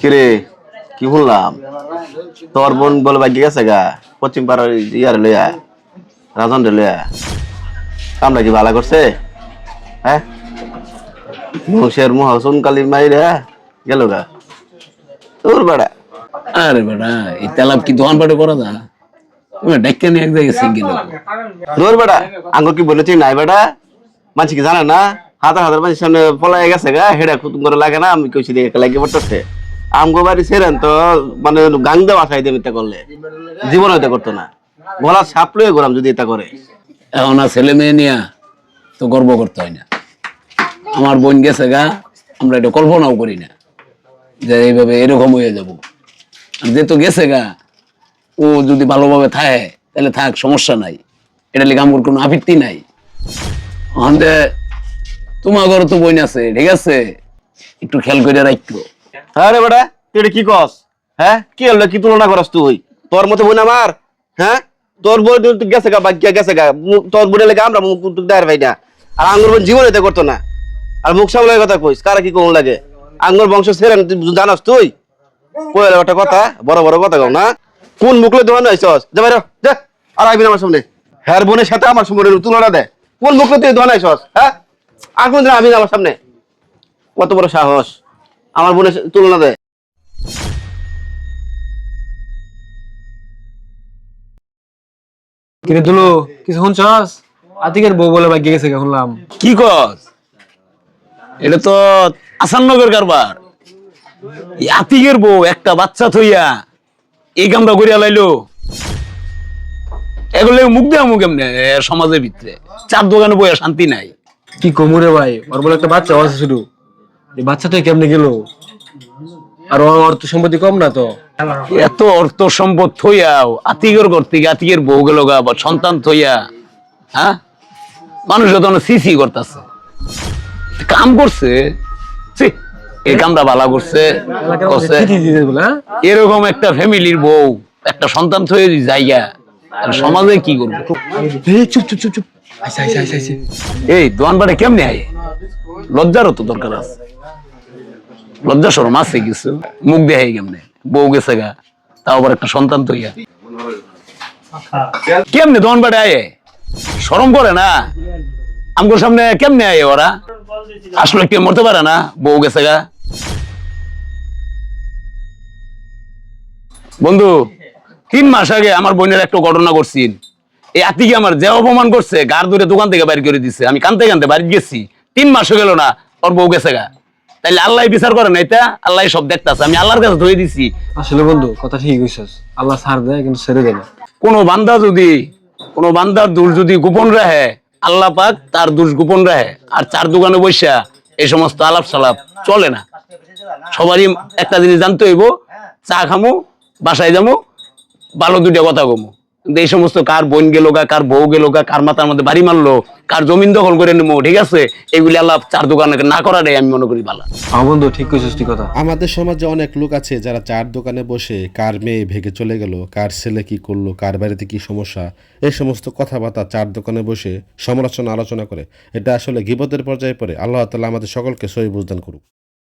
কিরে কি বললাম তোর বোন বলে ভাগ্য গেছে গা পশ্চিম পাড়ার ইয়ারে লইয়া রাজন রে লইয়া কামটা কি ভালো করছে হ্যাঁ মুখের মহাসুন কালী মাইরে গেল গা তোর বেড়া আরে বেটা এই তেলাপ কি দোকান পাটে করা যা তুমি ডাক্তার নিয়ে এক জায়গায় সিঙ্গেল তোর বেড়া আঙ্গ কি বলেছি নাই বেটা মানুষ কি জানে না হাজার হাজার মানুষের সামনে পলাই গেছে গা হেডা খুতুম করে লাগে না আমি কইছি দেখে লাগিয়ে পড়তেছে আমগো বাড়ি ছেড়েন তো মানে গাং দেওয়া আসাই দেবে এটা করলে জীবন এটা করতো না গলা সাপ লয়ে গরম যদি এটা করে এখন আর ছেলে মেয়ে নিয়ে তো গর্ব করতে হয় না আমার বোন গেছে গা আমরা এটা কল্পনাও করি না যে এইভাবে এরকম হয়ে যাব আর যেহেতু গেছে গা ও যদি ভালোভাবে থাকে তাহলে থাক সমস্যা নাই এটা লিখে আমার কোনো আপত্তি নাই আমাদের তোমার ঘরে তো বোন আছে ঠিক আছে একটু খেয়াল করে রাখো। হ্যাঁ রে বেটা তুই এটা কি কস হ্যাঁ কি হলো কি তুলনা করস তুই তোর মতো বোন আমার হ্যাঁ তোর বোন গেছে গা বাকি গেছে গা তোর বোনের লেগে আমরা মুখ দেয়ার ভাই না আর আঙ্গুর বোন জীবন এটা করতো না আর মুখ সামলার কথা কইস কারা কি কোন লাগে আঙ্গুর বংশ ছেড়ে জানাস তুই কইলে একটা কথা বড় বড় কথা কও না কোন মুখলে দোকান আইছস যা বাইরে যা আর আইবি না আমার সামনে হ্যার বোনের সাথে আমার বোনের তুলনা দে কোন মুখলে তুই দোকান আইছস হ্যাঁ আর কোনদিন আমি না আমার সামনে কত বড় সাহস আমার বোনের তুলনা দে কিরে দুলু কিছু শুনছস আতিকের বউ বলে ভাগ্য গেছে শুনলাম। কি কস এটা তো আসাননগর কারবার এই আতিকের বউ একটা বাচ্চা থইয়া এই কামটা করিয়া লাইলো এগুলো মুখ দেওয়া মুখ এমনি সমাজের ভিতরে চার দোকানে বইয়া শান্তি নাই। কি কমুরে ভাই ওর বলে একটা বাচ্চা আছে শুধু এই বাচ্চাটা কেমনে গেল আর ওর অর্থ সম্পত্তি কম না তো এত অর্থ সম্পদ থইয়াও আতিকের ঘর থেকে আতিকের বউ গেল গা বা সন্তান থইয়া হ্যাঁ মানুষ যত সিসি করতেছে কাম করছে ছি, এই কামটা ভালো করছে করছে। এরকম একটা ফ্যামিলির বউ একটা সন্তান থয়ে জায়গা সমাজে কি করবে চুপ চুপ চুপ চুপ আইসা আইসা আইসা আইসা এই দোয়ান বাড়ে কেমনে আয় লজ্জারও তো দরকার আছে লজ্জা সরম আছে কিছু মুখ দেখাই কেমনে বউ গেছে গা তাও আবার একটা সন্তান তৈয়া কেমনে দোয়ান বাড়ে আয় সরম করে না আমগোর সামনে কেমনে আয় ওরা আসলে কেউ মরতে পারে না বউ গেছে গা। বন্ধু 3 মাস আগে আমার বোনের একটা ঘটনা করছিন এই আতিকে আমার যে অপমান করছে গার ধরে দোকান থেকে বাইর করে দিচ্ছে আমি কানতে কানতে বাড়ি গেছি 3 মাস হয়ে গেল না ওর বউ গেছে গা তাইলে আল্লাহ বিচার করে না এটা আল্লাহ সব দেখতেছে আমি আল্লাহর কাছে ধরে দিছি। আসলে বন্ধু কথা ঠিক কইছস আল্লাহ ছাড় দেয় কিন্তু ছেড়ে দেয় না। কোনো বান্দার দোষ যদি গোপন রাখে আল্লাহ পাক তার দোষ গোপন রাখে আর চার দোকানে বসা এই সমস্ত আলাপ সালাপ চলে না। সবারই একটা জিনিস জানতে হইব চা খামো বাসায় যাবো ভালো দুইটা কথা কমো কিন্তু এই সমস্ত কার বোন গেল গা কার বউ গেল গা কার মাথার মধ্যে বাড়ি মারলো কার জমিন দখল করে নেবো ঠিক আছে এগুলি আল্লাহ চার দোকানে না করাটাই আমি মনে করি ভালো। হ্যাঁ বন্ধু ঠিক কইছস ঠিক কথা। আমাদের সমাজে অনেক লোক আছে যারা চার দোকানে বসে কার মেয়ে ভেগে চলে গেল কার ছেলে কি করলো কার বাড়িতে কি সমস্যা এই সমস্ত কথাবার্তা চার দোকানে বসে সমালোচনা আলোচনা করে। এটা আসলে গীবতের পর্যায়ে পড়ে। আল্লাহ তাআলা আমাদের সকলকে সহি বুঝদান করুক।